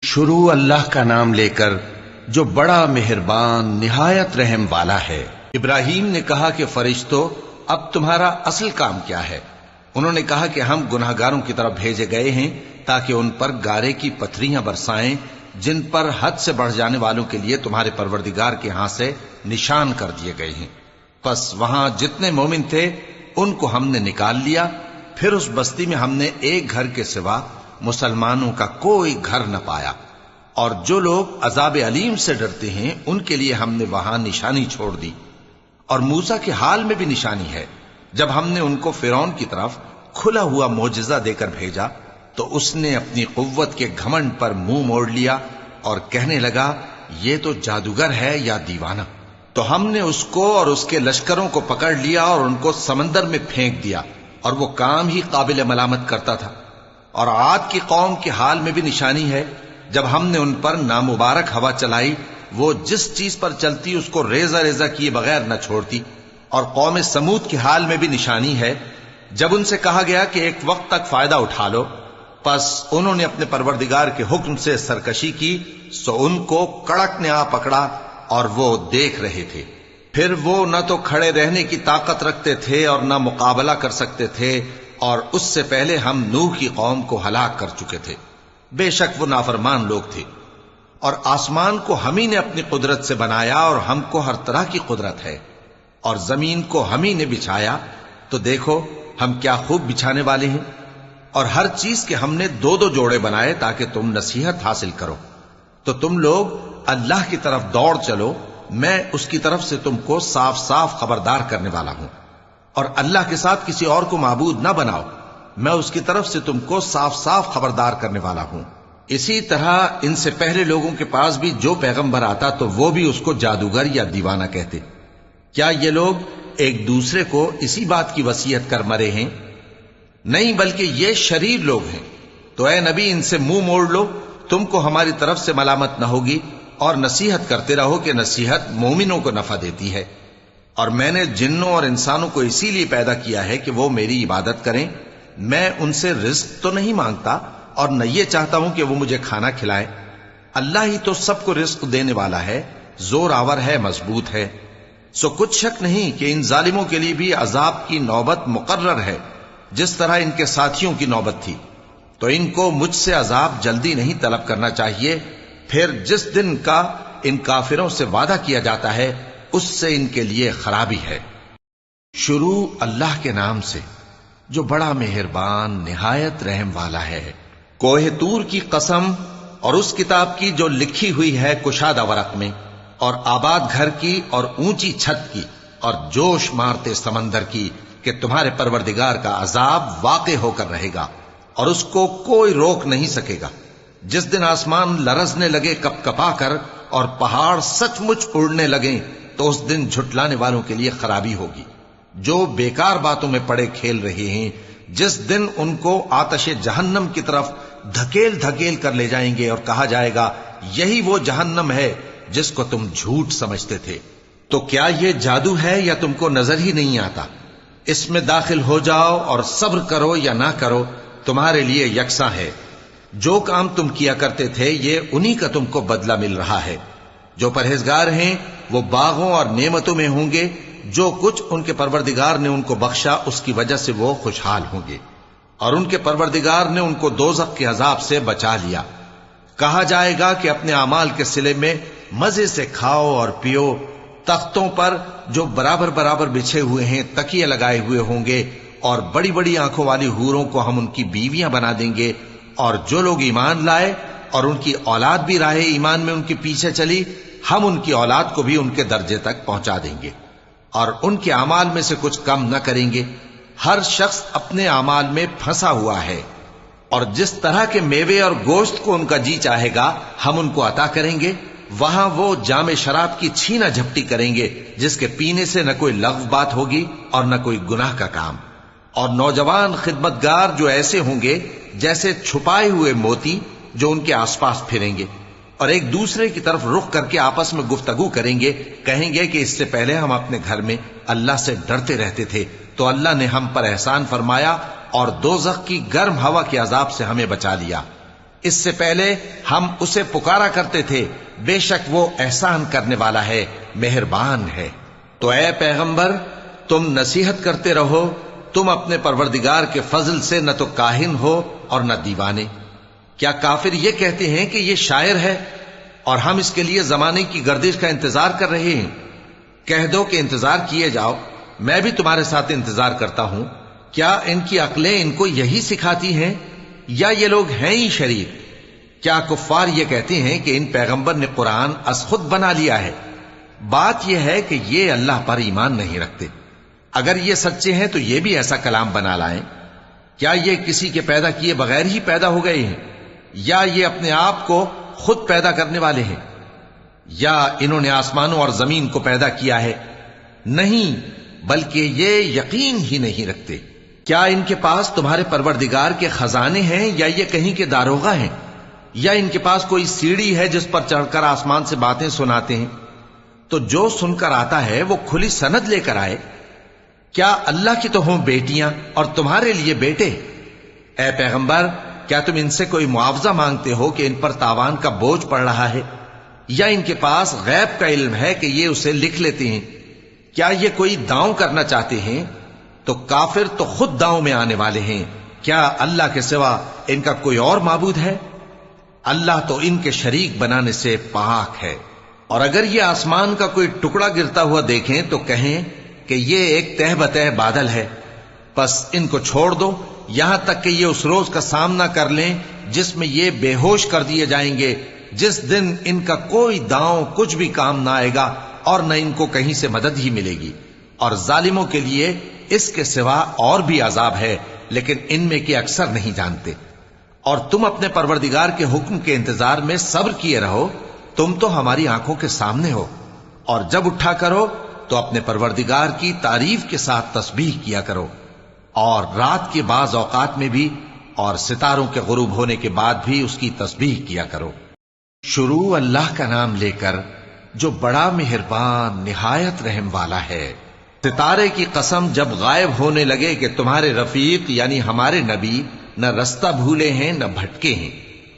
شروع اللہ کا نام لے کر جو بڑا مہربان نہایت رحم والا ہے۔ ابراہیم نے کہا کہ فرشتوں، اب تمہارا اصل کام کیا ہے؟ انہوں نے کہا کہ ہم گناہگاروں کی طرف بھیجے گئے ہیں تاکہ ان پر گارے کی پتھریاں برسائیں جن پر حد سے بڑھ جانے والوں کے لیے تمہارے پروردگار کے ہاں سے نشان کر دیے گئے ہیں۔ پس وہاں جتنے مومن تھے ان کو ہم نے نکال لیا، پھر اس بستی میں ہم نے ایک گھر کے سوا مسلمانوں کا کوئی گھر نہ پایا، اور جو لوگ عذاب علیم سے ڈرتے ہیں ان کے لیے ہم نے وہاں نشانی چھوڑ دی۔ اور موسیٰ کے حال میں بھی نشانی ہے، جب ہم نے ان کو فرعون کی طرف کھلا ہوا معجزہ دے کر بھیجا تو اس نے اپنی قوت کے گھمنڈ پر منہ موڑ لیا اور کہنے لگا یہ تو جادوگر ہے یا دیوانہ۔ تو ہم نے اس کو اور اس کے لشکروں کو پکڑ لیا اور ان کو سمندر میں پھینک دیا، اور وہ کام ہی قابل ملامت کرتا تھا۔ اور عاد کی قوم کے حال میں بھی نشانی ہے، جب ہم نے ان پر نامبارک ہوا چلائی، وہ جس چیز پر چلتی اس کو ریزہ ریزہ کیے بغیر نہ چھوڑتی۔ اور قوم سمود کے حال میں بھی نشانی ہے، جب ان سے کہا گیا کہ ایک وقت تک فائدہ اٹھا لو، پس انہوں نے اپنے پروردگار کے حکم سے سرکشی کی، سو ان کو کڑک نے آ پکڑا اور وہ دیکھ رہے تھے۔ پھر وہ نہ تو کھڑے رہنے کی طاقت رکھتے تھے اور نہ مقابلہ کر سکتے تھے، اور اس سے پہلے ہم نوح کی قوم کو ہلاک کر چکے تھے۔ بے شک وہ نافرمان لوگ تھے۔ اور آسمان کو ہم ہی نے اپنی قدرت سے بنایا، اور ہم کو ہر طرح کی قدرت ہے، اور زمین کو ہم ہی نے بچھایا، تو دیکھو ہم کیا خوب بچھانے والے ہیں۔ اور ہر چیز کے ہم نے دو دو جوڑے بنائے تاکہ تم نصیحت حاصل کرو۔ تو تم لوگ اللہ کی طرف دوڑ چلو، میں اس کی طرف سے تم کو صاف صاف خبردار کرنے والا ہوں۔ اور اللہ کے ساتھ کسی اور کو معبود نہ بناؤ، میں اس کی طرف سے تم کو صاف صاف خبردار کرنے والا ہوں۔ اسی طرح ان سے پہلے لوگوں کے پاس بھی جو پیغمبر آتا تو وہ بھی اس کو جادوگر یا دیوانہ کہتے۔ کیا یہ لوگ ایک دوسرے کو اسی بات کی وصیت کر مرے ہیں؟ نہیں، بلکہ یہ شریر لوگ ہیں۔ تو اے نبی ان سے منہ موڑ لو، تم کو ہماری طرف سے ملامت نہ ہوگی، اور نصیحت کرتے رہو کہ نصیحت مومنوں کو نفع دیتی ہے۔ اور میں نے جنوں اور انسانوں کو اسی لیے پیدا کیا ہے کہ وہ میری عبادت کریں۔ میں ان سے رزق تو نہیں مانگتا، اور نہ یہ چاہتا ہوں کہ وہ مجھے کھانا کھلائیں۔ اللہ ہی تو سب کو رزق دینے والا ہے، زور آور ہے، مضبوط ہے۔ سو کچھ شک نہیں کہ ان ظالموں کے لیے بھی عذاب کی نوبت مقرر ہے، جس طرح ان کے ساتھیوں کی نوبت تھی۔ تو ان کو مجھ سے عذاب جلدی نہیں طلب کرنا چاہیے، پھر جس دن کا ان کافروں سے وعدہ کیا جاتا ہے اس سے ان کے لیے خرابی ہے۔ شروع اللہ کے نام سے جو بڑا مہربان نہایت رحم والا ہے۔ کوہ طور کی قسم، اور اس کتاب کی جو لکھی ہوئی ہے کشادہ ورق میں، اور آباد گھر کی، اور اونچی چھت کی، اور جوش مارتے سمندر کی، کہ تمہارے پروردگار کا عذاب واقع ہو کر رہے گا اور اس کو کوئی روک نہیں سکے گا۔ جس دن آسمان لرزنے لگے کپ کپا کر اور پہاڑ سچ مچ اڑنے لگیں، تو اس دن جھٹلانے والوں کے لیے خرابی ہوگی جو بیکار باتوں میں پڑے کھیل رہے ہیں۔ جس دن ان کو آتش جہنم کی طرف دھکیل دھکیل کر لے جائیں گے اور کہا جائے گا یہی وہ جہنم ہے جس کو تم جھوٹ سمجھتے تھے۔ تو کیا یہ جادو ہے یا تم کو نظر ہی نہیں آتا؟ اس میں داخل ہو جاؤ اور صبر کرو یا نہ کرو، تمہارے لیے یکساں ہے۔ جو کام تم کیا کرتے تھے یہ انہی کا تم کو بدلہ مل رہا ہے۔ جو پرہیزگار ہیں وہ باغوں اور نعمتوں میں ہوں گے، جو کچھ ان کے پروردگار نے ان کو بخشا اس کی وجہ سے وہ خوشحال ہوں گے، اور ان کے پروردگار نے ان کو دوزخ کے عذاب سے بچا لیا۔ کہا جائے گا کہ اپنے اعمال کے صلے میں مزے سے کھاؤ اور پیو، تختوں پر جو برابر برابر بچھے ہوئے ہیں تکیے لگائے ہوئے ہوں گے، اور بڑی بڑی آنکھوں والی حوروں کو ہم ان کی بیویاں بنا دیں گے۔ اور جو لوگ ایمان لائے اور ان کی اولاد بھی راہ ایمان میں ان کے پیچھے چلی، ہم ان کی اولاد کو بھی ان کے درجے تک پہنچا دیں گے، اور ان کے اعمال میں سے کچھ کم نہ کریں گے۔ ہر شخص اپنے اعمال میں پھنسا ہوا ہے، اور جس طرح کے میوے اور گوشت کو ان کا جی چاہے گا ہم ان کو عطا کریں گے۔ وہاں وہ جام شراب کی چھینا جھپٹی کریں گے، جس کے پینے سے نہ کوئی لغو بات ہوگی اور نہ کوئی گناہ کا کام۔ اور نوجوان خدمتگار جو ایسے ہوں گے جیسے چھپائے ہوئے موتی، جو ان کے آس پاس پھریں گے، اور ایک دوسرے کی طرف رخ کر کے آپس میں گفتگو کریں گے، کہیں گے کہ اس سے پہلے ہم اپنے گھر میں اللہ سے ڈرتے رہتے تھے، تو اللہ نے ہم پر احسان فرمایا اور دوزخ کی گرم ہوا کے عذاب سے ہمیں بچا لیا۔ اس سے پہلے ہم اسے پکارا کرتے تھے، بے شک وہ احسان کرنے والا ہے، مہربان ہے۔ تو اے پیغمبر تم نصیحت کرتے رہو، تم اپنے پروردگار کے فضل سے نہ تو کاہن ہو اور نہ دیوانے۔ کیا کافر یہ کہتے ہیں کہ یہ شاعر ہے اور ہم اس کے لیے زمانے کی گردش کا انتظار کر رہے ہیں؟ کہہ دو کہ انتظار کیے جاؤ، میں بھی تمہارے ساتھ انتظار کرتا ہوں۔ کیا ان کی عقلیں ان کو یہی سکھاتی ہیں یا یہ لوگ ہیں ہی شریر؟ کیا کفار یہ کہتے ہیں کہ ان پیغمبر نے قرآن از خود بنا لیا ہے؟ بات یہ ہے کہ یہ اللہ پر ایمان نہیں رکھتے۔ اگر یہ سچے ہیں تو یہ بھی ایسا کلام بنا لائیں۔ کیا یہ کسی کے پیدا کیے بغیر ہی پیدا ہو گئے ہیں یا یہ اپنے آپ کو خود پیدا کرنے والے ہیں؟ یا انہوں نے آسمانوں اور زمین کو پیدا کیا ہے؟ نہیں، بلکہ یہ یقین ہی نہیں رکھتے۔ کیا ان کے پاس تمہارے پروردگار کے خزانے ہیں یا یہ کہیں کے داروغہ ہیں؟ یا ان کے پاس کوئی سیڑھی ہے جس پر چڑھ کر آسمان سے باتیں سناتے ہیں؟ تو جو سن کر آتا ہے وہ کھلی سند لے کر آئے۔ کیا اللہ کی تو ہوں بیٹیاں اور تمہارے لیے بیٹے؟ اے پیغمبر کیا تم ان سے کوئی معاوضہ مانگتے ہو کہ ان پر تاوان کا بوجھ پڑ رہا ہے؟ یا ان کے پاس غیب کا علم ہے کہ یہ اسے لکھ لیتے ہیں؟ کیا یہ کوئی داؤں کرنا چاہتے ہیں؟ تو کافر تو خود داؤں میں آنے والے ہیں۔ کیا اللہ کے سوا ان کا کوئی اور معبود ہے؟ اللہ تو ان کے شریک بنانے سے پاک ہے۔ اور اگر یہ آسمان کا کوئی ٹکڑا گرتا ہوا دیکھیں تو کہیں کہ یہ ایک تہ بتہ بادل ہے، پس ان کو چھوڑ دو یہاں تک کہ یہ اس روز کا سامنا کر لیں جس میں یہ بے ہوش کر دیے جائیں گے، جس دن ان کا کوئی داؤں کچھ بھی کام نہ آئے گا اور نہ ان کو کہیں سے مدد ہی ملے گی۔ اور ظالموں کے لیے اس کے سوا اور بھی عذاب ہے، لیکن ان میں کے اکثر نہیں جانتے۔ اور تم اپنے پروردگار کے حکم کے انتظار میں صبر کیے رہو، تم تو ہماری آنکھوں کے سامنے ہو۔ اور جب اٹھا کرو تو اپنے پروردگار کی تعریف کے ساتھ تسبیح کیا کرو، اور رات کے بعض اوقات میں بھی اور ستاروں کے غروب ہونے کے بعد بھی اس کی تسبیح کیا کرو۔ شروع اللہ کا نام لے کر جو بڑا مہربان نہایت رحم والا ہے۔ ستارے کی قسم جب غائب ہونے لگے کہ تمہارے رفیق یعنی ہمارے نبی نہ رستہ بھولے ہیں نہ بھٹکے ہیں،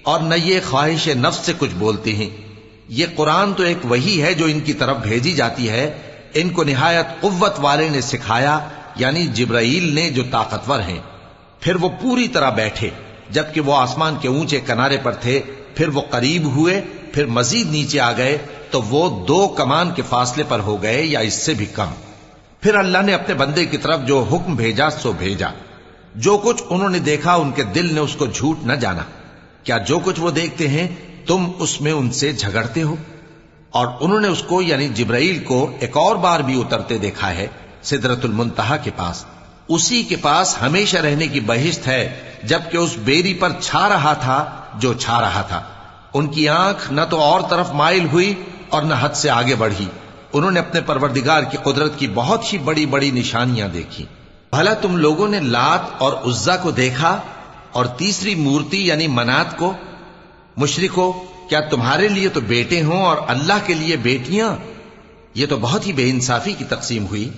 اور نہ یہ خواہش نفس سے کچھ بولتے ہیں۔ یہ قرآن تو ایک وحی ہے جو ان کی طرف بھیجی جاتی ہے، ان کو نہایت قوت والے نے سکھایا، یعنی جبرائیل نے جو طاقتور ہیں۔ پھر وہ پوری طرح بیٹھے جبکہ وہ آسمان کے اونچے کنارے پر تھے، پھر وہ قریب ہوئے، پھر مزید نیچے آ گئے تو وہ 2 کمان کے فاصلے پر ہو گئے یا اس سے بھی کم۔ پھر اللہ نے اپنے بندے کی طرف جو حکم بھیجا سو بھیجا۔ جو کچھ انہوں نے دیکھا ان کے دل نے اس کو جھوٹ نہ جانا۔ کیا جو کچھ وہ دیکھتے ہیں تم اس میں ان سے جھگڑتے ہو؟ اور انہوں نے اس کو یعنی جبرائیل کو ایک اور بار بھی اترتے دیکھا ہے سدرۃ المنتہا کے پاس۔ اسی کے پاس ہمیشہ رہنے کی بہشت ہے، جبکہ اس بیری پر چھا رہا تھا جو چھا رہا تھا۔ ان کی آنکھ نہ تو اور طرف مائل ہوئی اور نہ حد سے آگے بڑھی۔ انہوں نے اپنے پروردگار کی قدرت کی بہت ہی بڑی بڑی نشانیاں دیکھی۔ بھلا تم لوگوں نے لات اور عزا کو دیکھا اور تیسری مورتی یعنی منات کو؟ مشرکو کیا تمہارے لیے تو بیٹے ہوں اور اللہ کے لیے بیٹیاں؟ یہ تو بہت ہی بے انصافی کی تقسیم ہوئی۔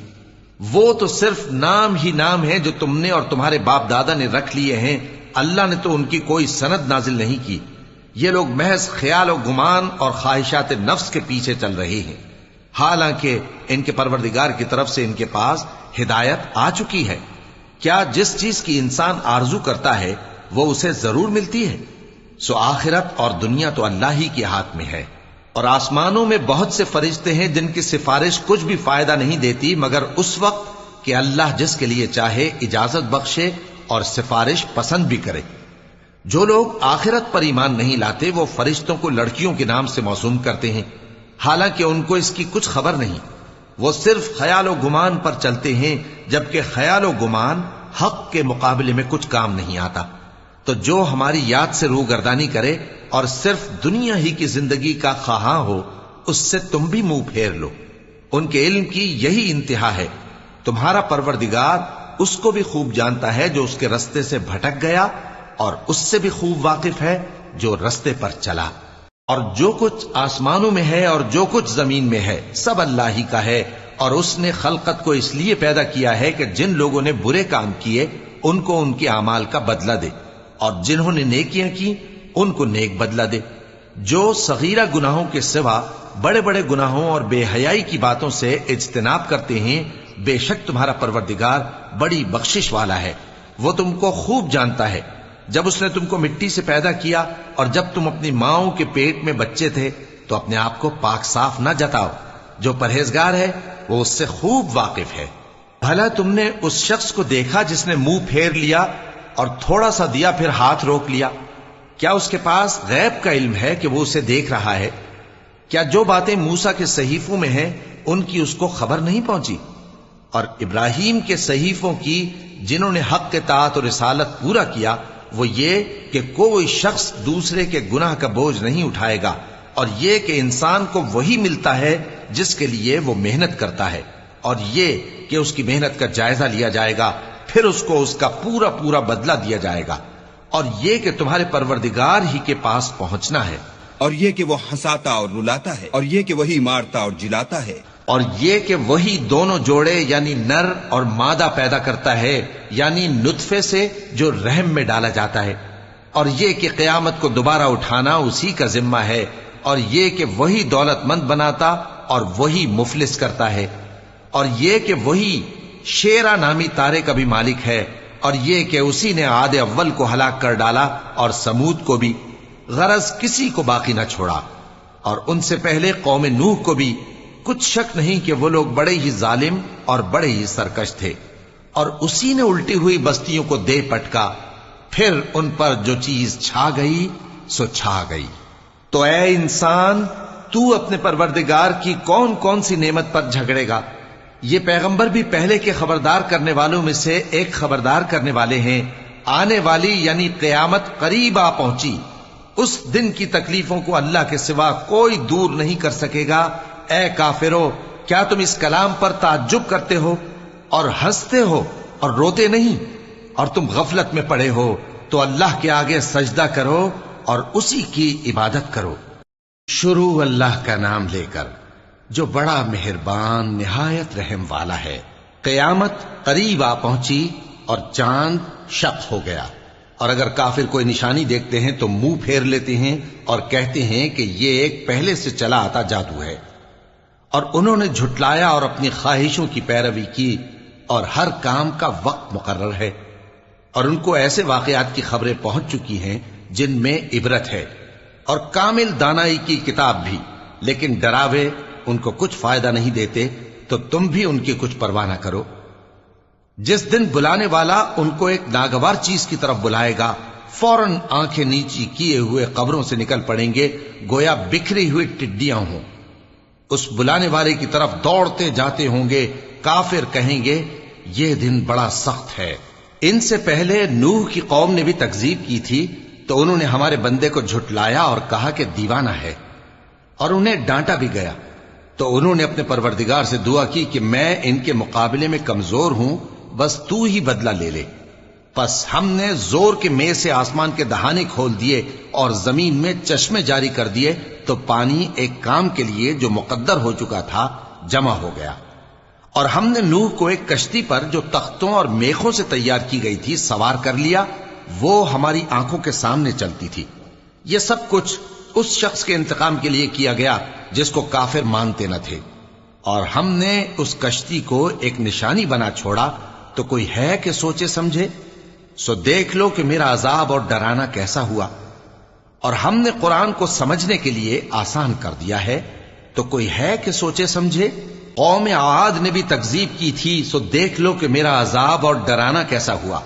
وہ تو صرف نام ہی نام ہے جو تم نے اور تمہارے باپ دادا نے رکھ لیے ہیں، اللہ نے تو ان کی کوئی سند نازل نہیں کی۔ یہ لوگ محض خیال و گمان اور خواہشات نفس کے پیچھے چل رہے ہیں، حالانکہ ان کے پروردگار کی طرف سے ان کے پاس ہدایت آ چکی ہے۔ کیا جس چیز کی انسان آرزو کرتا ہے وہ اسے ضرور ملتی ہے؟ سو آخرت اور دنیا تو اللہ ہی کے ہاتھ میں ہے۔ اور آسمانوں میں بہت سے فرشتے ہیں جن کی سفارش کچھ بھی فائدہ نہیں دیتی مگر اس وقت کہ اللہ جس کے لیے چاہے اجازت بخشے اور سفارش پسند بھی کرے۔ جو لوگ آخرت پر ایمان نہیں لاتے وہ فرشتوں کو لڑکیوں کے نام سے موسوم کرتے ہیں، حالانکہ ان کو اس کی کچھ خبر نہیں۔ وہ صرف خیال و گمان پر چلتے ہیں، جبکہ خیال و گمان حق کے مقابلے میں کچھ کام نہیں آتا۔ تو جو ہماری یاد سے روگردانی کرے اور صرف دنیا ہی کی زندگی کا خواہاں ہو، اس سے تم بھی منہ پھیر لو۔ ان کے علم کی یہی انتہا ہے۔ تمہارا پروردگار اس کو بھی خوب جانتا ہے جو اس کے رستے سے بھٹک گیا، اور اس سے بھی خوب واقف ہے جو رستے پر چلا۔ اور جو کچھ آسمانوں میں ہے اور جو کچھ زمین میں ہے سب اللہ ہی کا ہے، اور اس نے خلقت کو اس لیے پیدا کیا ہے کہ جن لوگوں نے برے کام کیے ان کو ان کے اعمال کا بدلہ دے، اور جنہوں نے نیکیاں کی ان کو نیک بدلہ دے۔ جو صغیرہ گناہوں کے سوا بڑے بڑے گناہوں اور بے حیائی کی باتوں سے اجتناب کرتے ہیں، بے شک تمہارا پروردگار بڑی بخشش والا ہے، وہ تم کو خوب جانتا ہے۔ جب اس نے تم کو مٹی سے پیدا کیا اور جب تم اپنی ماؤں کے پیٹ میں بچے تھے تو اپنے آپ کو پاک صاف نہ جتاؤ۔ جو پرہیزگار ہے وہ اس سے خوب واقف ہے۔ بھلا تم نے اس شخص کو دیکھا جس نے منہ پھیر لیا اور تھوڑا سا دیا پھر ہاتھ روک لیا؟ کیا اس کے پاس غیب کا علم ہے کہ وہ اسے دیکھ رہا ہے؟ کیا جو باتیں موسیٰ کے صحیفوں میں ہیں ان کی اس کو خبر نہیں پہنچی؟ اور ابراہیم کے صحیفوں کی جنہوں نے حق اطاعت اور رسالت پورا کیا، وہ یہ کہ کوئی شخص دوسرے کے گناہ کا بوجھ نہیں اٹھائے گا، اور یہ کہ انسان کو وہی ملتا ہے جس کے لیے وہ محنت کرتا ہے، اور یہ کہ اس کی محنت کا جائزہ لیا جائے گا، پھر اس کو اس کا پورا پورا بدلہ دیا جائے گا، اور یہ کہ تمہارے پروردگار ہی کے پاس پہنچنا ہے، اور یہ کہ وہ ہنساتا اور رلاتا ہے، اور یہ کہ وہی مارتا اور جلاتا ہے، اور یہ کہ وہی دونوں جوڑے یعنی نر اور مادہ پیدا کرتا ہے، یعنی نطفے سے جو رحم میں ڈالا جاتا ہے، اور یہ کہ قیامت کو دوبارہ اٹھانا اسی کا ذمہ ہے، اور یہ کہ وہی دولت مند بناتا اور وہی مفلس کرتا ہے، اور یہ کہ وہی شیرا نامی تارے کا بھی مالک ہے، اور یہ کہ اسی نے عاد اول کو ہلاک کر ڈالا اور سمود کو بھی، غرض کسی کو باقی نہ چھوڑا، اور ان سے پہلے قوم نوح کو بھی۔ کچھ شک نہیں کہ وہ لوگ بڑے ہی ظالم اور بڑے ہی سرکش تھے، اور اسی نے الٹی ہوئی بستیوں کو دے پٹکا، پھر ان پر جو چیز چھا گئی سو چھا گئی۔ تو اے انسان، تو اپنے پروردگار کی کون کون سی نعمت پر جھگڑے گا؟ یہ پیغمبر بھی پہلے کے خبردار کرنے والوں میں سے ایک خبردار کرنے والے ہیں۔ آنے والی یعنی قیامت قریب آ پہنچی، اس دن کی تکلیفوں کو اللہ کے سوا کوئی دور نہیں کر سکے گا۔ اے کافرو، کیا تم اس کلام پر تعجب کرتے ہو اور ہنستے ہو اور روتے نہیں؟ اور تم غفلت میں پڑے ہو تو اللہ کے آگے سجدہ کرو اور اسی کی عبادت کرو۔ شروع اللہ کا نام لے کر جو بڑا مہربان نہایت رحم والا ہے۔ قیامت قریب آ پہنچی اور چاند شق ہو گیا، اور اگر کافر کوئی نشانی دیکھتے ہیں تو منہ پھیر لیتے ہیں اور کہتے ہیں کہ یہ ایک پہلے سے چلا آتا جادو ہے، اور انہوں نے جھٹلایا اور اپنی خواہشوں کی پیروی کی، اور ہر کام کا وقت مقرر ہے، اور ان کو ایسے واقعات کی خبریں پہنچ چکی ہیں جن میں عبرت ہے، اور کامل دانائی کی کتاب بھی، لیکن ڈراوے ان کو کچھ فائدہ نہیں دیتے، تو تم بھی ان کی کچھ پرواہ نہ کرو۔ جس دن بلانے والا ان کو ایک ناگوار چیز کی طرف بلائے گا، فوراً آنکھیں نیچی کیے ہوئے قبروں سے نکل پڑیں گے گویا بکھری ہوئی ٹڈیاں ہوں۔ اس بلانے والے کی طرف دوڑتے جاتے ہوں گے، کافر کہیں گے یہ دن بڑا سخت ہے۔ ان سے پہلے نوح کی قوم نے بھی تکذیب کی تھی، تو انہوں نے ہمارے بندے کو جھٹلایا اور کہا کہ دیوانہ ہے، اور انہیں ڈانٹا بھی گیا۔ تو انہوں نے اپنے پروردگار سے دعا کی کہ میں ان کے مقابلے میں کمزور ہوں، بس تو ہی بدلہ لے لے۔ پس ہم نے زور کے میں سے آسمان کے دہانے کھول دیے اور زمین میں چشمے جاری کر دیے، تو پانی ایک کام کے لیے جو مقدر ہو چکا تھا جمع ہو گیا۔ اور ہم نے نوح کو ایک کشتی پر جو تختوں اور میخوں سے تیار کی گئی تھی سوار کر لیا، وہ ہماری آنکھوں کے سامنے چلتی تھی۔ یہ سب کچھ اس شخص کے انتقام کے لیے کیا گیا جس کو کافر مانتے نہ تھے، اور ہم نے اس کشتی کو ایک نشانی بنا چھوڑا، تو کوئی ہے کہ سوچے سمجھے؟ سو دیکھ لو کہ میرا عذاب اور ڈرانا کیسا ہوا۔ اور ہم نے قرآن کو سمجھنے کے لیے آسان کر دیا ہے، تو کوئی ہے کہ سوچے سمجھے؟ قوم عاد نے بھی تکذیب کی تھی، سو دیکھ لو کہ میرا عذاب اور ڈرانا کیسا ہوا۔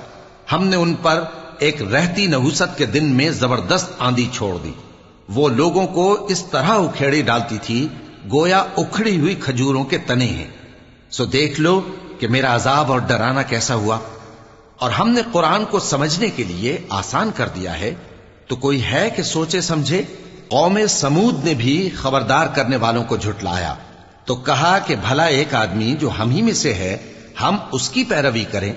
ہم نے ان پر ایک رہتی نحوست کے دن میں زبردست آندھی چھوڑ دی، وہ لوگوں کو اس طرح اکھیڑی ڈالتی تھی گویا اکھڑی ہوئی کھجوروں کے تنے ہیں۔ سو دیکھ لو کہ میرا عذاب اور ڈرانا کیسا ہوا۔ اور ہم نے قرآن کو سمجھنے کے لیے آسان کر دیا ہے، تو کوئی ہے کہ سوچے سمجھے؟ قوم سمود نے بھی خبردار کرنے والوں کو جھٹلایا، تو کہا کہ بھلا ایک آدمی جو ہم ہی میں سے ہے، ہم اس کی پیروی کریں؟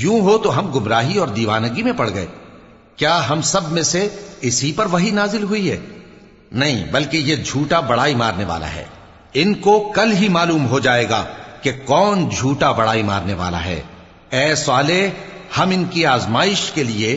یوں ہو تو ہم گمراہی اور دیوانگی میں پڑ گئے۔ کیا ہم سب میں سے اسی پر وحی نازل ہوئی ہے؟ نہیں، بلکہ یہ جھوٹا بڑائی مارنے والا ہے۔ ان کو کل ہی معلوم ہو جائے گا کہ کون جھوٹا بڑائی مارنے والا ہے۔ اے صالح، ہم ان کی آزمائش کے لیے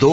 2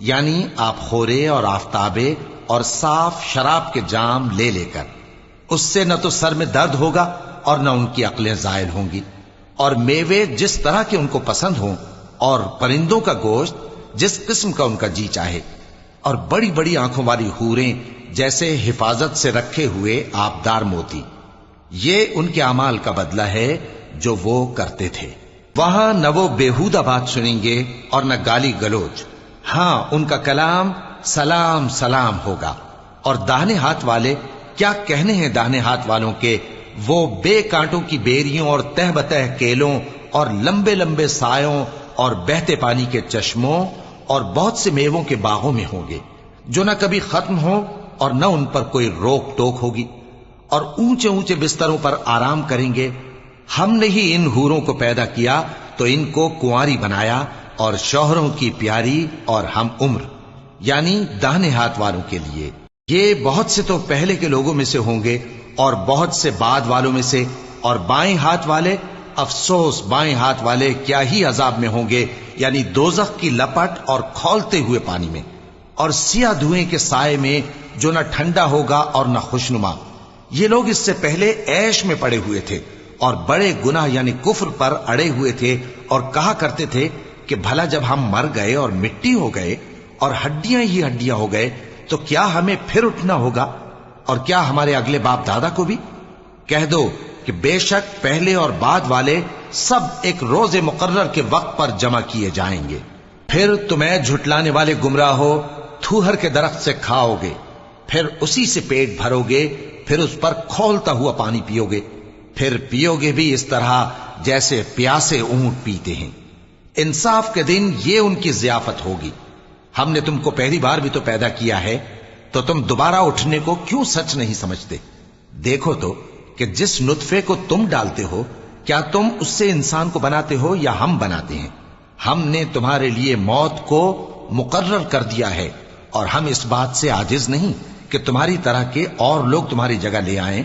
یعنی آپ خورے اور آفتابے اور صاف شراب کے جام لے لے کر، اس سے نہ تو سر میں درد ہوگا اور نہ ان کی عقلیں زائل ہوں گی، اور میوے جس طرح کے ان کو پسند ہوں، اور پرندوں کا گوشت جس قسم کا ان کا جی چاہے، اور بڑی بڑی آنکھوں والی حوریں جیسے حفاظت سے رکھے ہوئے آبدار موتی۔ یہ ان کے اعمال کا بدلہ ہے جو وہ کرتے تھے۔ وہاں نہ وہ بیہودہ بات سنیں گے اور نہ گالی گلوچ، ہاں ان کا کلام سلام سلام ہوگا۔ اور داہنے ہاتھ والے کیا کہنے ہیں داہنے ہاتھ والوں کے، وہ بے کانٹوں کی بیریوں اور تہ بتہ کیلوں اور لمبے لمبے سایوں اور بہتے پانی کے چشموں اور بہت سے میووں کے باغوں میں ہوں گے، جو نہ کبھی ختم ہو اور نہ ان پر کوئی روک ٹوک ہوگی، اور اونچے اونچے بستروں پر آرام کریں گے۔ ہم نے ہی ان حوروں کو پیدا کیا تو ان کو کنواری بنایا، اور شوہروں کی پیاری اور ہم عمر، یعنی داہنے ہاتھ والوں کے لیے۔ یہ بہت سے تو پہلے کے لوگوں میں سے ہوں گے اور بہت سے بعد والوں میں سے، اور بائیں ہاتھ والے، افسوس بائیں ہاتھ والے کیا ہی عذاب میں ہوں گے، یعنی دوزخ کی لپٹ اور کھولتے ہوئے پانی میں، اور سیاہ دھوئیں کے سائے میں جو نہ ٹھنڈا ہوگا اور نہ خوشنما۔ یہ لوگ اس سے پہلے عیش میں پڑے ہوئے تھے اور بڑے گناہ یعنی کفر پر اڑے ہوئے تھے، اور کہا کرتے تھے کہ بھلا جب ہم مر گئے اور مٹی ہو گئے اور ہڈیاں ہی ہڈیاں ہو گئے تو کیا ہمیں پھر اٹھنا ہوگا، اور کیا ہمارے اگلے باپ دادا کو بھی؟ کہہ دو کہ بے شک پہلے اور بعد والے سب ایک روز مقرر کے وقت پر جمع کیے جائیں گے۔ پھر تمہیں جھٹلانے والے گمراہ ہو تھوہر کے درخت سے کھاؤ گے، پھر اسی سے پیٹ بھرو گے، پھر اس پر کھولتا ہوا پانی پیو گے، پھر پیو گے بھی اس طرح جیسے پیاسے اونٹ پیتے ہیں۔ انصاف کے دن یہ ان کی ضیافت ہوگی۔ ہم نے تم کو پہلی بار بھی تو پیدا کیا ہے، تو تم دوبارہ اٹھنے کو کیوں سچ نہیں سمجھتے؟ دیکھو تو کہ جس نطفے کو تم ڈالتے ہو، کیا تم اس سے انسان کو بناتے ہو یا ہم بناتے ہیں؟ ہم نے تمہارے لیے موت کو مقرر کر دیا ہے، اور ہم اس بات سے عاجز نہیں کہ تمہاری طرح کے اور لوگ تمہاری جگہ لے آئیں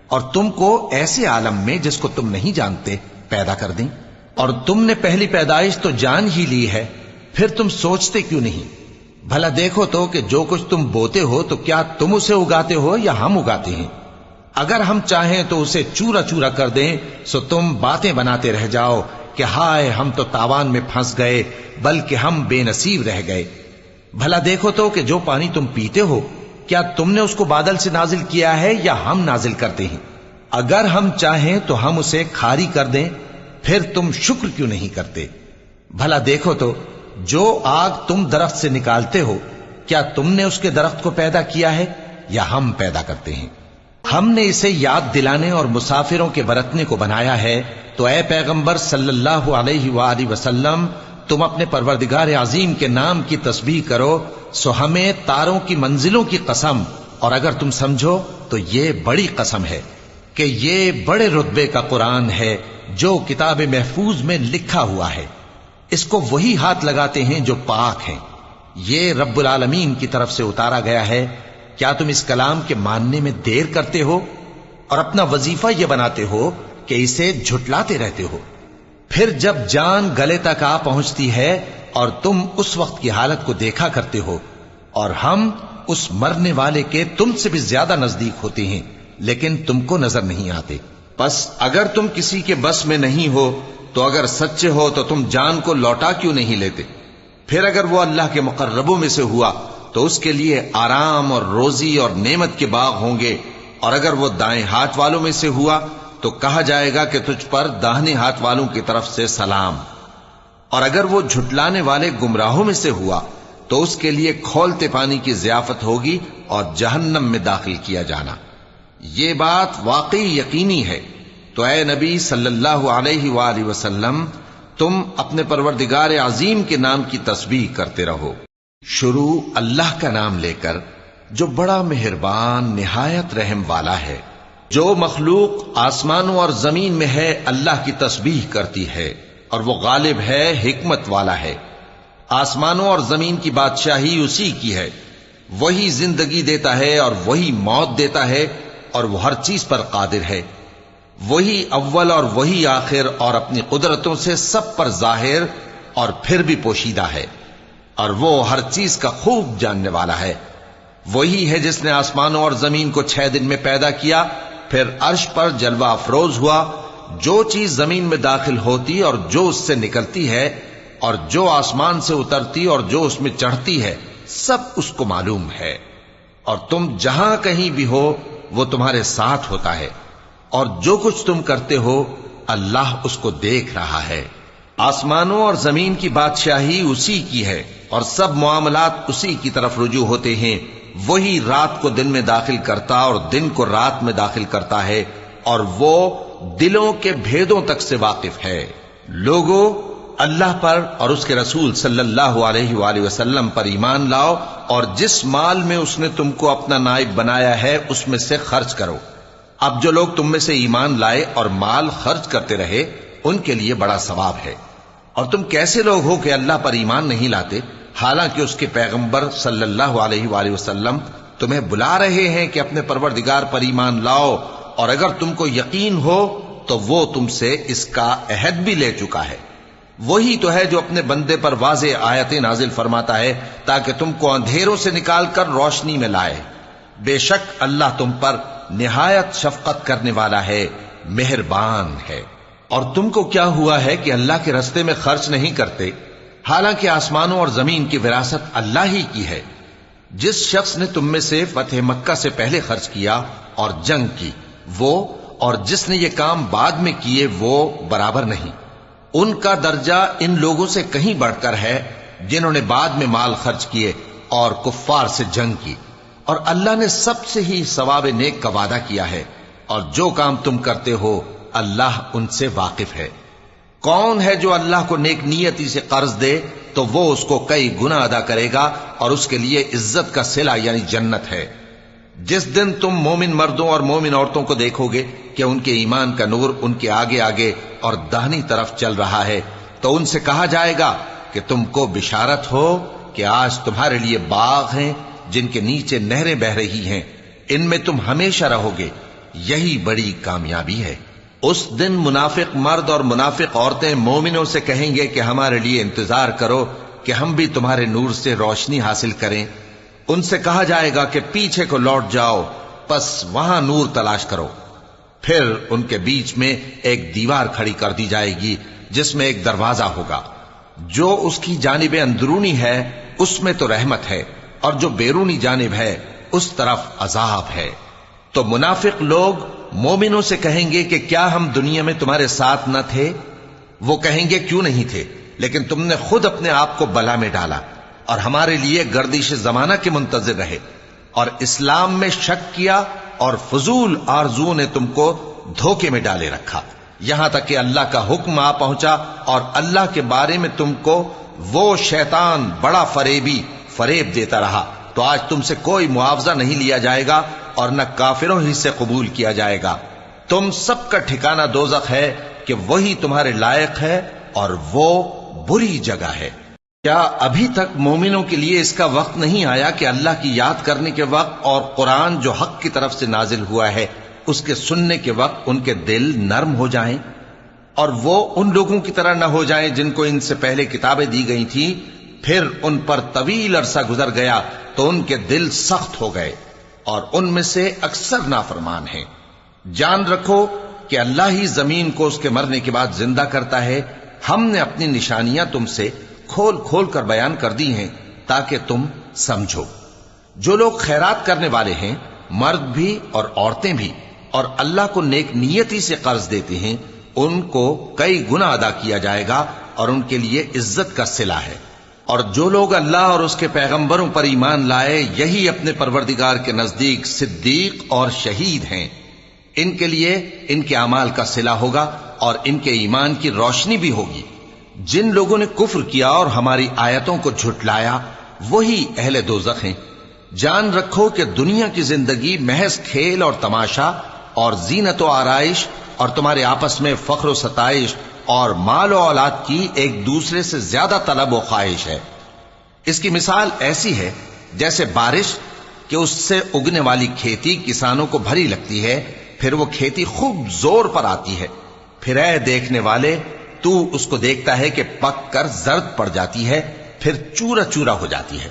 اور تم کو ایسے عالم میں جس کو تم نہیں جانتے پیدا کر دیں۔ اور تم نے پہلی پیدائش تو جان ہی لی ہے، پھر تم سوچتے کیوں نہیں؟ بھلا دیکھو تو کہ جو کچھ تم بوتے ہو تو کیا تم اسے اگاتے ہو یا ہم اگاتے ہیں؟ اگر ہم چاہیں تو اسے چورا چورا کر دیں، سو تم باتیں بناتے رہ جاؤ کہ ہائے ہم تو تاوان میں پھنس گئے، بلکہ ہم بے نصیب رہ گئے۔ بھلا دیکھو تو کہ جو پانی تم پیتے ہو، کیا تم نے اس کو بادل سے نازل کیا ہے یا ہم نازل کرتے ہیں؟ اگر ہم چاہیں تو ہم اسے کھاری کر دیں، پھر تم شکر کیوں نہیں کرتے؟ بھلا دیکھو تو جو آگ تم درخت سے نکالتے ہو، کیا تم نے اس کے درخت کو پیدا کیا ہے یا ہم پیدا کرتے ہیں؟ ہم نے اسے یاد دلانے اور مسافروں کے برتنے کو بنایا ہے، تو اے پیغمبر صلی اللہ علیہ وآلہ وسلم، تم اپنے پروردگار عظیم کے نام کی تسبیح کرو، سو ہمیں تاروں کی منزلوں کی قسم، اور اگر تم سمجھو تو یہ بڑی قسم ہے کہ یہ بڑے رتبے کا قرآن ہے جو کتاب محفوظ میں لکھا ہوا ہے۔ اس کو وہی ہاتھ لگاتے ہیں جو پاک ہیں، یہ رب العالمین کی طرف سے اتارا گیا ہے۔ کیا تم اس کلام کے ماننے میں دیر کرتے ہو اور اپنا وظیفہ یہ بناتے ہو کہ اسے جھٹلاتے رہتے ہو؟ پھر جب جان گلے تک آ پہنچتی ہے اور تم اس وقت کی حالت کو دیکھا کرتے ہو، اور ہم اس مرنے والے کے تم سے بھی زیادہ نزدیک ہوتے ہیں، لیکن تم کو نظر نہیں آتے۔ بس اگر تم کسی کے بس میں نہیں ہو تو اگر سچے ہو تو تم جان کو لوٹا کیوں نہیں لیتے؟ پھر اگر وہ اللہ کے مقربوں میں سے ہوا تو اس کے لیے آرام اور روزی اور نعمت کے باغ ہوں گے، اور اگر وہ دائیں ہاتھ والوں میں سے ہوا تو کہا جائے گا کہ تجھ پر داہنے ہاتھ والوں کی طرف سے سلام، اور اگر وہ جھٹلانے والے گمراہوں میں سے ہوا تو اس کے لیے کھولتے پانی کی ضیافت ہوگی اور جہنم میں داخل کیا جانا۔ یہ بات واقعی یقینی ہے، تو اے نبی صلی اللہ علیہ وآلہ وسلم، تم اپنے پروردگار عظیم کے نام کی تسبیح کرتے رہو۔ شروع اللہ کا نام لے کر جو بڑا مہربان نہایت رحم والا ہے۔ جو مخلوق آسمانوں اور زمین میں ہے اللہ کی تسبیح کرتی ہے، اور وہ غالب ہے، حکمت والا ہے۔ آسمانوں اور زمین کی بادشاہی اسی کی ہے، وہی زندگی دیتا ہے اور وہی موت دیتا ہے، اور وہ ہر چیز پر قادر ہے۔ وہی اول اور وہی آخر، اور اپنی قدرتوں سے سب پر ظاہر اور پھر بھی پوشیدہ ہے۔ اور وہ ہر چیز کا خوب جاننے والا ہے۔ وہی ہے جس نے آسمانوں اور زمین کو 6 دن میں پیدا کیا، پھر عرش پر جلوہ افروز ہوا۔ جو چیز زمین میں داخل ہوتی اور جو اس سے نکلتی ہے، اور جو آسمان سے اترتی اور جو اس میں چڑھتی ہے، سب اس کو معلوم ہے۔ اور تم جہاں کہیں بھی ہو وہ تمہارے ساتھ ہوتا ہے، اور جو کچھ تم کرتے ہو اللہ اس کو دیکھ رہا ہے۔ آسمانوں اور زمین کی بادشاہی اسی کی ہے، اور سب معاملات اسی کی طرف رجوع ہوتے ہیں۔ وہی رات کو دن میں داخل کرتا اور دن کو رات میں داخل کرتا ہے، اور وہ دلوں کے بھیدوں تک سے واقف ہے۔ لوگو، اللہ پر اور اس کے رسول صلی اللہ علیہ وآلہ وسلم پر ایمان لاؤ، اور جس مال میں اس نے تم کو اپنا نائب بنایا ہے اس میں سے خرچ کرو۔ اب جو لوگ تم میں سے ایمان لائے اور مال خرچ کرتے رہے ان کے لیے بڑا ثواب ہے۔ اور تم کیسے لوگ ہو کہ اللہ پر ایمان نہیں لاتے، حالانکہ اس کے پیغمبر صلی اللہ علیہ وآلہ وسلم تمہیں بلا رہے ہیں کہ اپنے پروردگار پر ایمان لاؤ، اور اگر تم کو یقین ہو تو وہ تم سے اس کا عہد بھی لے چکا ہے۔ وہی تو ہے جو اپنے بندے پر واضح آیتیں نازل فرماتا ہے تاکہ تم کو اندھیروں سے نکال کر روشنی میں لائے۔ بے شک اللہ تم پر نہایت شفقت کرنے والا ہے، مہربان ہے۔ اور تم کو کیا ہوا ہے کہ اللہ کے رستے میں خرچ نہیں کرتے، حالانکہ آسمانوں اور زمین کی وراثت اللہ ہی کی ہے۔ جس شخص نے تم میں سے فتح مکہ سے پہلے خرچ کیا اور جنگ کی، وہ اور جس نے یہ کام بعد میں کیے وہ برابر نہیں۔ ان کا درجہ ان لوگوں سے کہیں بڑھ کر ہے جنہوں نے بعد میں مال خرچ کیے اور کفار سے جنگ کی، اور اللہ نے سب سے ہی ثواب نیک کا وعدہ کیا ہے، اور جو کام تم کرتے ہو اللہ ان سے واقف ہے۔ کون ہے جو اللہ کو نیک نیتی سے قرض دے تو وہ اس کو کئی گنا ادا کرے گا، اور اس کے لیے عزت کا صلہ یعنی جنت ہے۔ جس دن تم مومن مردوں اور مومن عورتوں کو دیکھو گے کہ ان کے ایمان کا نور ان کے آگے آگے اور داہنی طرف چل رہا ہے، تو ان سے کہا جائے گا کہ تم کو بشارت ہو کہ آج تمہارے لیے باغ ہیں جن کے نیچے نہریں بہ رہی ہیں، ان میں تم ہمیشہ رہو گے، یہی بڑی کامیابی ہے۔ اس دن منافق مرد اور منافق عورتیں مومنوں سے کہیں گے کہ ہمارے لیے انتظار کرو کہ ہم بھی تمہارے نور سے روشنی حاصل کریں۔ ان سے کہا جائے گا کہ پیچھے کو لوٹ جاؤ، پس وہاں نور تلاش کرو۔ پھر ان کے بیچ میں ایک دیوار کھڑی کر دی جائے گی جس میں ایک دروازہ ہوگا، جو اس کی جانب اندرونی ہے اس میں تو رحمت ہے، اور جو بیرونی جانب ہے اس طرف عذاب ہے۔ تو منافق لوگ مومنوں سے کہیں گے کہ کیا ہم دنیا میں تمہارے ساتھ نہ تھے؟ وہ کہیں گے کیوں نہیں تھے، لیکن تم نے خود اپنے آپ کو بلا میں ڈالا اور ہمارے لیے گردش زمانہ کے منتظر رہے، اور اسلام میں شک کیا، اور فضول آرزو نے تم کو دھوکے میں ڈالے رکھا، یہاں تک کہ اللہ کا حکم آ پہنچا، اور اللہ کے بارے میں تم کو وہ شیطان بڑا فریب دیتا رہا، تو آج تم سے کوئی معاوضہ نہیں لیا جائے گا اور نہ کافروں ہی سے قبول کیا جائے گا۔ تم سب کا ٹھکانہ دوزخ ہے کہ وہی تمہارے لائق ہے، اور وہ بری جگہ ہے۔ کیا ابھی تک مومنوں کے لیے اس کا وقت نہیں آیا کہ اللہ کی یاد کرنے کے وقت اور قرآن جو حق کی طرف سے نازل ہوا ہے اس کے سننے کے وقت ان کے دل نرم ہو جائیں، اور وہ ان لوگوں کی طرح نہ ہو جائیں جن کو ان سے پہلے کتابیں دی گئی تھیں، پھر ان پر طویل عرصہ گزر گیا تو ان کے دل سخت ہو گئے، اور ان میں سے اکثر نافرمان ہیں۔ جان رکھو کہ اللہ ہی زمین کو اس کے مرنے کے بعد زندہ کرتا ہے۔ ہم نے اپنی نشانیاں تم سے کھول کھول کر بیان کر دی ہیں تاکہ تم سمجھو۔ جو لوگ خیرات کرنے والے ہیں، مرد بھی اور عورتیں بھی، اور اللہ کو نیک نیتی سے قرض دیتے ہیں، ان کو کئی گنا ادا کیا جائے گا اور ان کے لیے عزت کا صلہ ہے۔ اور جو لوگ اللہ اور اس کے پیغمبروں پر ایمان لائے، یہی اپنے پروردگار کے نزدیک صدیق اور شہید ہیں۔ ان کے لیے ان کے اعمال کا صلہ ہوگا اور ان کے ایمان کی روشنی بھی ہوگی۔ جن لوگوں نے کفر کیا اور ہماری آیتوں کو جھٹلایا وہی اہل دوزخ ہیں۔ جان رکھو کہ دنیا کی زندگی محض کھیل اور تماشا اور زینت و آرائش اور تمہارے آپس میں فخر و ستائش اور مال و اولاد کی ایک دوسرے سے زیادہ طلب و خواہش ہے۔ اس کی مثال ایسی ہے جیسے بارش کہ اس سے اگنے والی کھیتی کسانوں کو بھری لگتی ہے، پھر وہ کھیتی خوب زور پر آتی ہے، پھر اے دیکھنے والے تو اس کو دیکھتا ہے کہ پک کر زرد پڑ جاتی ہے، پھر چورا چورا ہو جاتی ہے،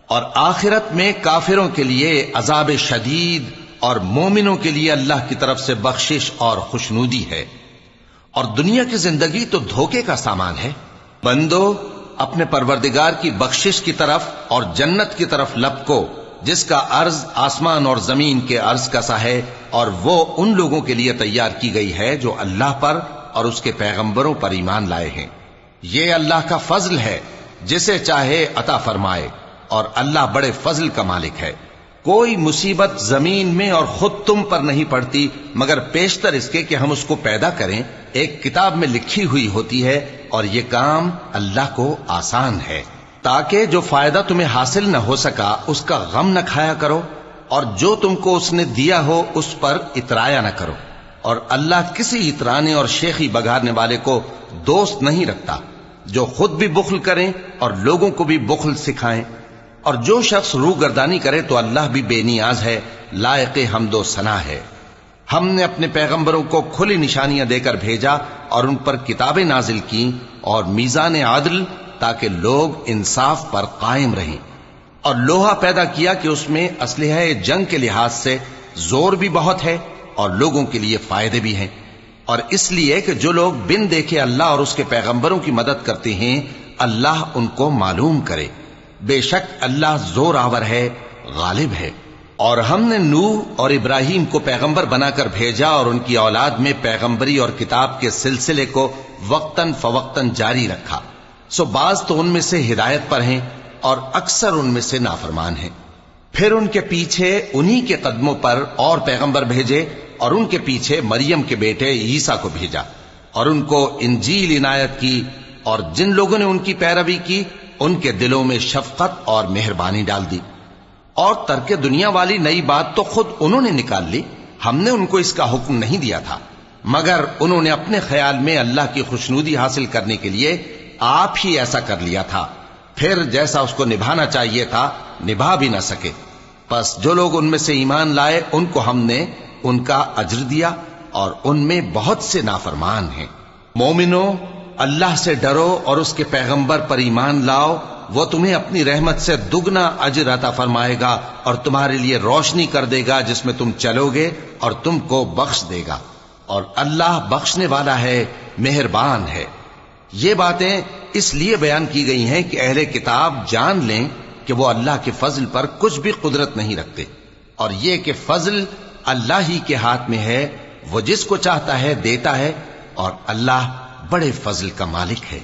اور آخرت میں کافروں کے لیے عذاب شدید اور مومنوں کے لیے اللہ کی طرف سے بخشش اور خوشنودی ہے۔ اور دنیا کی زندگی تو دھوکے کا سامان ہے۔ بندو اپنے پروردگار کی بخشش کی طرف اور جنت کی طرف لپکو جس کا عرض آسمان اور زمین کے عرض کا سا ہے، اور وہ ان لوگوں کے لیے تیار کی گئی ہے جو اللہ پر اور اس کے پیغمبروں پر ایمان لائے ہیں۔ یہ اللہ کا فضل ہے، جسے چاہے عطا فرمائے، اور اللہ بڑے فضل کا مالک ہے۔ کوئی مصیبت زمین میں اور خود تم پر نہیں پڑتی مگر پیشتر اس کے کہ ہم اس کو پیدا کریں ایک کتاب میں لکھی ہوئی ہوتی ہے، اور یہ کام اللہ کو آسان ہے، تاکہ جو فائدہ تمہیں حاصل نہ ہو سکا اس کا غم نہ کھایا کرو، اور جو تم کو اس نے دیا ہو اس پر اترایا نہ کرو۔ اور اللہ کسی اترانے اور شیخی بگاڑنے والے کو دوست نہیں رکھتا، جو خود بھی بخل کریں اور لوگوں کو بھی بخل سکھائیں۔ اور جو شخص روگردانی کرے تو اللہ بھی بے نیاز ہے، لائق حمد و ثنا ہے۔ ہم نے اپنے پیغمبروں کو کھلی نشانیاں دے کر بھیجا اور ان پر کتابیں نازل کی اور میزان عدل، تاکہ لوگ انصاف پر قائم رہیں، اور لوہا پیدا کیا کہ اس میں اسلحہ جنگ کے لحاظ سے زور بھی بہت ہے اور لوگوں کے لیے فائدے بھی ہیں، اور اس لیے کہ جو لوگ بن دیکھے اللہ اور اس کے پیغمبروں کی مدد کرتے ہیں اللہ ان کو معلوم کرے۔ بے شک اللہ زور آور ہے، غالب ہے۔ اور ہم نے نوح اور ابراہیم کو پیغمبر بنا کر بھیجا اور ان کی اولاد میں پیغمبری اور کتاب کے سلسلے کو وقتاً فوقتاً جاری رکھا، سو بعض تو ان میں سے ہدایت پر ہیں اور اکثر ان میں سے نافرمان ہیں۔ پھر ان کے پیچھے انہی کے قدموں پر اور پیغمبر بھیجے، اور ان کے پیچھے مریم کے بیٹے عیسیٰ کو بھیجا، اور ان کو انجیل عنایت کی، اور جن لوگوں نے ان کی پیروی کی ان کے دلوں میں شفقت اور مہربانی ڈال دی۔ اور ترک دنیا والی نئی بات تو خود انہوں نے نکال لی، ہم نے ان کو اس کا حکم نہیں دیا تھا، مگر انہوں نے اپنے خیال میں اللہ کی خوشنودی حاصل کرنے کے لیے آپ ہی ایسا کر لیا تھا، پھر جیسا اس کو نبھانا چاہیے تھا نبھا بھی نہ سکے۔ پس جو لوگ ان میں سے ایمان لائے ان کو ہم نے ان کا اجر دیا، اور ان میں بہت سے نافرمان ہیں۔ مومنو، اللہ سے ڈرو اور اس کے پیغمبر پر ایمان لاؤ، وہ تمہیں اپنی رحمت سے دگنا اجر عطا فرمائے گا اور تمہارے لیے روشنی کر دے گا جس میں تم چلو گے، اور تم کو بخش دے گا، اور اللہ بخشنے والا ہے، مہربان ہے۔ یہ باتیں اس لیے بیان کی گئی ہیں کہ اہل کتاب جان لیں کہ وہ اللہ کے فضل پر کچھ بھی قدرت نہیں رکھتے، اور یہ کہ فضل اللہ ہی کے ہاتھ میں ہے، وہ جس کو چاہتا ہے دیتا ہے، اور اللہ بڑے فضل کا مالک ہے۔